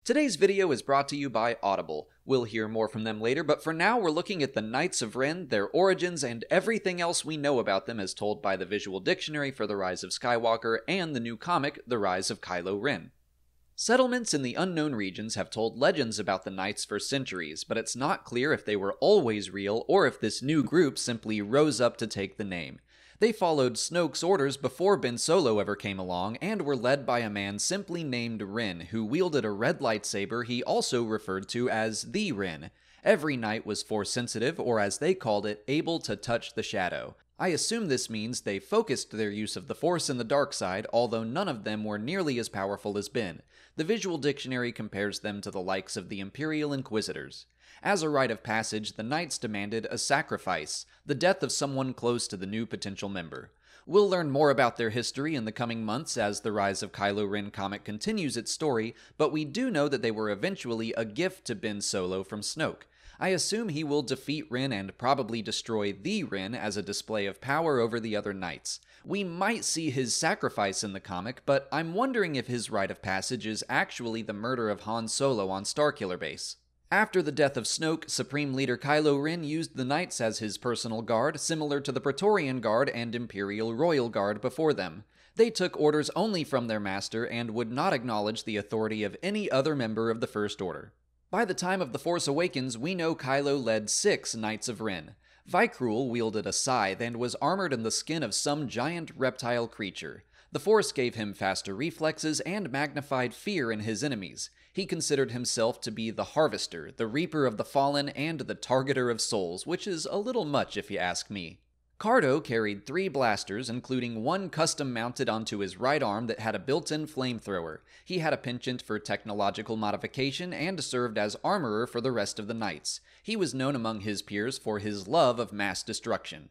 Today's video is brought to you by Audible. We'll hear more from them later, but for now we're looking at the Knights of Ren, their origins, and everything else we know about them as told by the visual dictionary for The Rise of Skywalker and the new comic, The Rise of Kylo Ren. Settlements in the unknown regions have told legends about the Knights for centuries, but it's not clear if they were always real or if this new group simply rose up to take the name. They followed Snoke's orders before Ben Solo ever came along, and were led by a man simply named Ren, who wielded a red lightsaber he also referred to as the Ren. Every knight was Force-sensitive, or as they called it, able to touch the shadow. I assume this means they focused their use of the Force in the dark side, although none of them were nearly as powerful as Ben. The visual dictionary compares them to the likes of the Imperial Inquisitors. As a rite of passage, the Knights demanded a sacrifice, the death of someone close to the new potential member. We'll learn more about their history in the coming months as the Rise of Kylo Ren comic continues its story, but we do know that they were eventually a gift to Ben Solo from Snoke. I assume he will defeat Ren and probably destroy the Ren as a display of power over the other Knights. We might see his sacrifice in the comic, but I'm wondering if his rite of passage is actually the murder of Han Solo on Starkiller Base. After the death of Snoke, Supreme Leader Kylo Ren used the Knights as his personal guard, similar to the Praetorian Guard and Imperial Royal Guard before them. They took orders only from their master and would not acknowledge the authority of any other member of the First Order. By the time of The Force Awakens, we know Kylo led 6 Knights of Ren. VICRUL wielded a scythe and was armored in the skin of some giant reptile creature. The Force gave him faster reflexes and magnified fear in his enemies. He considered himself to be the Harvester, the Reaper of the Fallen, and the Targeter of Souls, which is a little much if you ask me. CARDO carried 3 blasters, including one custom mounted onto his right arm that had a built-in flamethrower. He had a penchant for technological modification and served as armorer for the rest of the Knights. He was known among his peers for his love of mass destruction.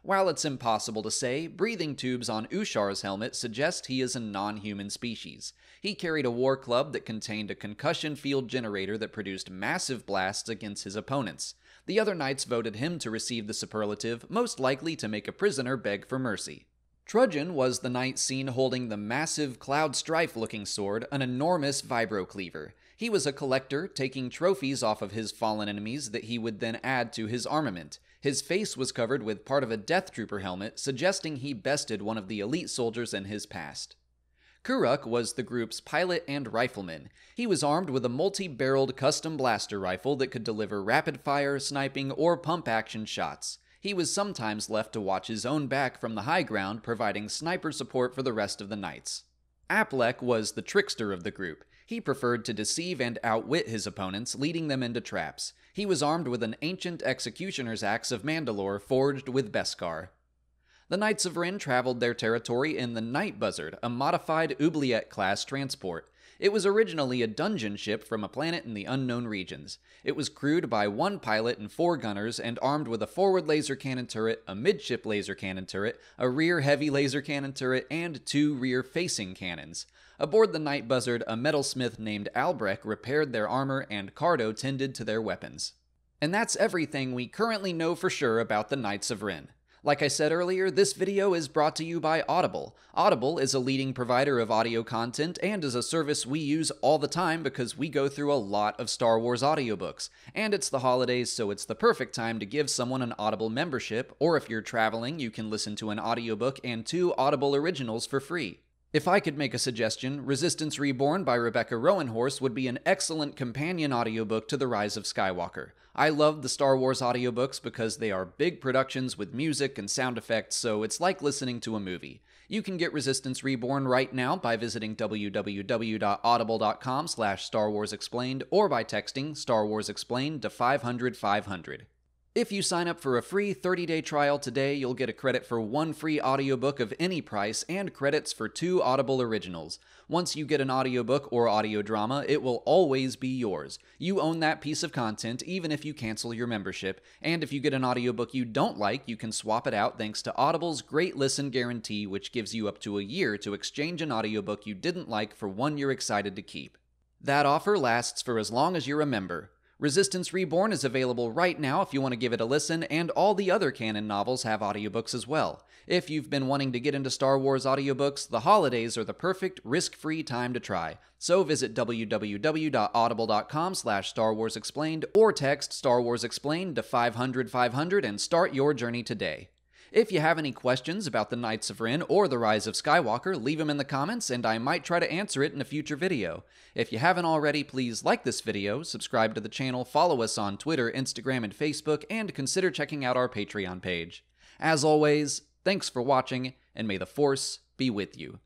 While it's impossible to say, breathing tubes on USHAR's helmet suggest he is a non-human species. He carried a war club that contained a concussion field generator that produced massive blasts against his opponents. The other Knights voted him to receive the superlative, most likely to make a prisoner beg for mercy. TRUDGEN was the Knight seen holding the massive Cloud Strife-looking sword, an enormous vibro-cleaver. He was a collector, taking trophies off of his fallen enemies that he would then add to his armament. His face was covered with part of a Death Trooper helmet, suggesting he bested one of the elite soldiers in his past. KURUK was the group's pilot and rifleman. He was armed with a multi-barreled custom blaster rifle that could deliver rapid-fire, sniping, or pump-action shots. He was sometimes left to watch his own back from the high ground, providing sniper support for the rest of the Knights. APPLEK was the trickster of the group. He preferred to deceive and outwit his opponents, leading them into traps. He was armed with an ancient executioner's axe of Mandalore forged with Beskar. The Knights of Ren traveled their territory in the Night BUZZARD, a modified Oubliette-class transport. It was originally a dungeon ship from a planet in the unknown regions. It was crewed by 1 pilot and 4 gunners and armed with a forward laser cannon turret, a midship laser cannon turret, a rear heavy laser cannon turret, and 2 rear-facing cannons. Aboard the Night BUZZARD, a metalsmith named ALBREKH repaired their armor and CARDO tended to their weapons. And that's everything we currently know for sure about the Knights of Ren. Like I said earlier, this video is brought to you by Audible. Audible is a leading provider of audio content and is a service we use all the time because we go through a lot of Star Wars audiobooks. And it's the holidays, so it's the perfect time to give someone an Audible membership, or if you're traveling, you can listen to an audiobook and 2 Audible originals for free. If I could make a suggestion, Resistance Reborn by Rebecca Rowanhorse would be an excellent companion audiobook to The Rise of Skywalker. I love the Star Wars audiobooks because they are big productions with music and sound effects, so it's like listening to a movie. You can get Resistance Reborn right now by visiting www.audible.com/StarWarsExplained or by texting Star Wars Explained to 500-500. If you sign up for a free 30-day trial today, you'll get a credit for 1 free audiobook of any price and credits for 2 Audible originals. Once you get an audiobook or audio drama, it will always be yours. You own that piece of content even if you cancel your membership, and if you get an audiobook you don't like, you can swap it out thanks to Audible's Great Listen Guarantee, which gives you up to a year to exchange an audiobook you didn't like for one you're excited to keep. That offer lasts for as long as you're a member. Resistance Reborn is available right now if you want to give it a listen, and all the other canon novels have audiobooks as well. If you've been wanting to get into Star Wars audiobooks, the holidays are the perfect, risk-free time to try. So visit www.audible.com/Star Wars Explained or text Star Wars Explained to 500-500 and start your journey today. If you have any questions about the Knights of Ren or the Rise of Skywalker, leave them in the comments and I might try to answer it in a future video. If you haven't already, please like this video, subscribe to the channel, follow us on Twitter, Instagram, and Facebook, and consider checking out our Patreon page. As always, thanks for watching, and may the Force be with you.